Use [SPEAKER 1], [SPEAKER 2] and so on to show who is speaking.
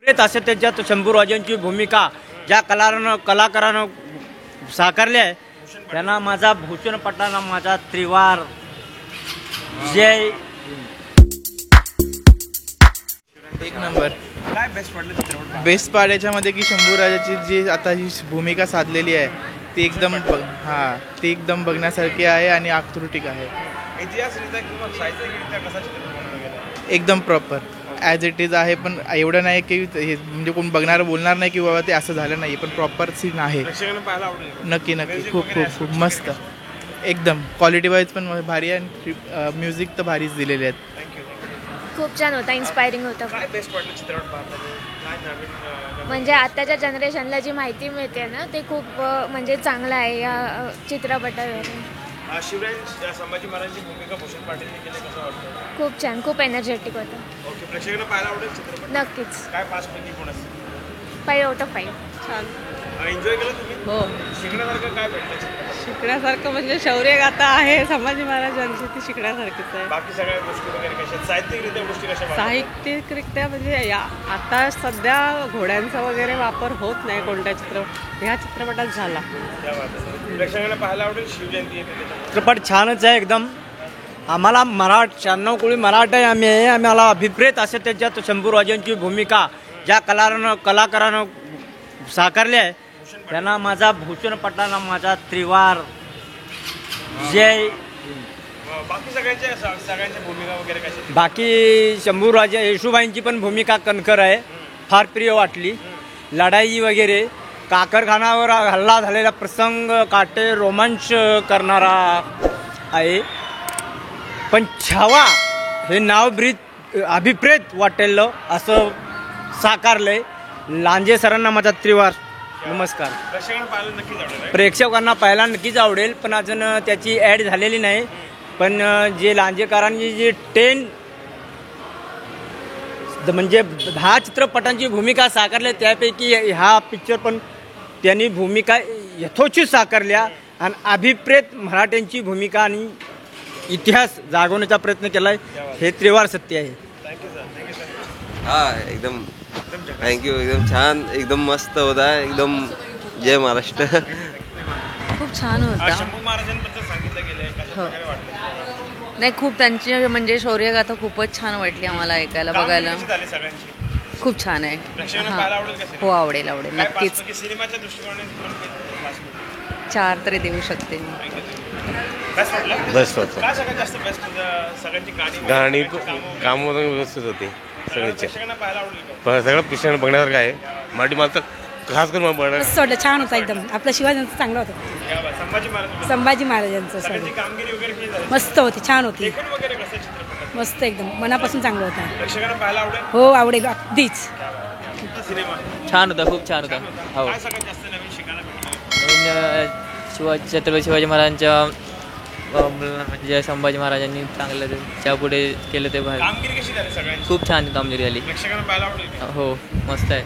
[SPEAKER 1] प्रेत असे त्याच्यात शंभूराजांची भूमिका ज्या कलाकारानं साकारली आहे त्यांना माझा भूषण पटाना माझा त्रिवार जय.
[SPEAKER 2] एक नंबर. काय बेस्ट पार्ट याच्यामध्ये की शंभूराजाची जी आता ही भूमिका साधलेली आहे ती एकदम ती एकदम बघण्यासारखी आहे आणि आकृतिक आहे. एकदम प्रॉपर ॲज इट इज आहे, पण एवढं नाही की हे म्हणजे कोण बोलणार नाही की बाबा ते असं झालं नाही, पण प्रॉपर सीन आहे. नक्की खूप खूप खूप मस्त एकदम क्वालिटी वाईज पण भारी आहे आणि म्युझिक तर भारीच दिलेले आहेत.
[SPEAKER 3] खूप छान होता, इन्स्पायरिंग होता. म्हणजे आताच्या जनरेशनला जी माहिती मिळते ना ते खूप म्हणजे चांगलं आहे या चित्रपटावर.
[SPEAKER 4] संभाजी महाराजांची भूमिका भूषण पाटीलने केली कसं वाटतं?
[SPEAKER 3] खूप छान, खूप एनर्जेटिक होतं.
[SPEAKER 4] ओके, प्रेक्षकांना पाहायला आवडेल चित्रपट?
[SPEAKER 3] नक्कीच.
[SPEAKER 4] काय 5 पैकी कोण असेल?
[SPEAKER 3] 5 out of 5. छान.
[SPEAKER 4] एन्जॉय केलं तुम्ही?
[SPEAKER 5] हो.
[SPEAKER 4] शिकण्यासारखं काय भेटलं चित्रपट?
[SPEAKER 5] शिकण्यासारखं म्हणजे शौर्यगाथा आहे संभाजी महाराजांची, ती शिकण्यासारखीच आहे.
[SPEAKER 4] बाकी सगळ्या गोष्टी वगैरे कशा आहेत? साहित्यिकरित्या गोष्टी कशा वाटतात?
[SPEAKER 5] साहित्यिकरित्या म्हणजे आता सध्या घोड्यांचा वगैरे वापर होत नाही कोणत्या ह्या चित्रपटात झाला.
[SPEAKER 4] प्रेक्षकांना पाहायला आवडेल. शिवजयंती आहे
[SPEAKER 1] चित्रपट छानच आहे एकदम. आम्हाला 96 कोळी मराठा आहे आम्हाला अभिप्रेत असे त्याच्यात शंभूराजांची भूमिका ज्या कलाकारानं साकारली आहे त्यांना माझा भूषण पटाना माझा त्रिवार जय.
[SPEAKER 4] बाकी सगळ्यांच्या भूमिका वगैरे कशा?
[SPEAKER 1] बाकी शंभूराजा येशूबाईंची पण भूमिका कणखर आहे, फार प्रिय वाटली. लढाई वगैरे काकरखानावर हल्ला झालेला प्रसंग काटे रोमांच करणारा आहे. पण छावा हे नाव अभिप्रेत वाटेल असं साकारलंय. लांजे सरांना माझा त्रिवार नमस्कार. प्रेक्षकांना पाहायला नक्कीच आवडेल, पण अजून त्याची ॲड झालेली नाही. पण जे लांजेकरांनी जी 10 म्हणजे 10 चित्रपटांची भूमिका साकारल्या त्यापैकी ह्या पिक्चर पण त्यांनी भूमिका यथोचित साकारल्या आणि अभिप्रेत मराठ्यांची भूमिका आणि इतिहास जागवण्याचा प्रयत्न केला आहे. हे त्रिवार सत्य आहे.
[SPEAKER 6] एकदम थँक्यू. एकदम छान, एकदम मस्त होता. एकदम जय महाराष्ट्र.
[SPEAKER 7] खूप छान होता.
[SPEAKER 4] शंभू महाराजांबद्दल सांगितलं गेलंय.
[SPEAKER 7] नाही, खूप त्यांची म्हणजे शौर्यगाथा खूपच छान वाटली आम्हाला ऐकायला बघायला. खूप छान आहे. हो, आवडेल नक्कीच. 4 तरी देऊ शकते मी.
[SPEAKER 8] बेस्ट होतं. गाणी कामं व्यवस्थित होती सगळ्यांची. सगळं पिक्चर बघण्यासारखं आहे. मराठी मला तर खास करून
[SPEAKER 9] मस्त वाटलं, छान होता एकदम. आपलं शिवाजींचं चांगलं होतं. संभाजी महाराजांचं मस्त होती, छान होती. मस्त एकदम मनापासून चांगलं होतं. हो, आवडेल अगदीच.
[SPEAKER 10] छान होता, खूप छान होता. हो, छत्रपती शिवाजी महाराजांच्या म्हणजे संभाजी महाराजांनी चांगलं त्या पुढे केलं ते भारी. खूप छान कामगिरी झाली. हो, मस्त आहे.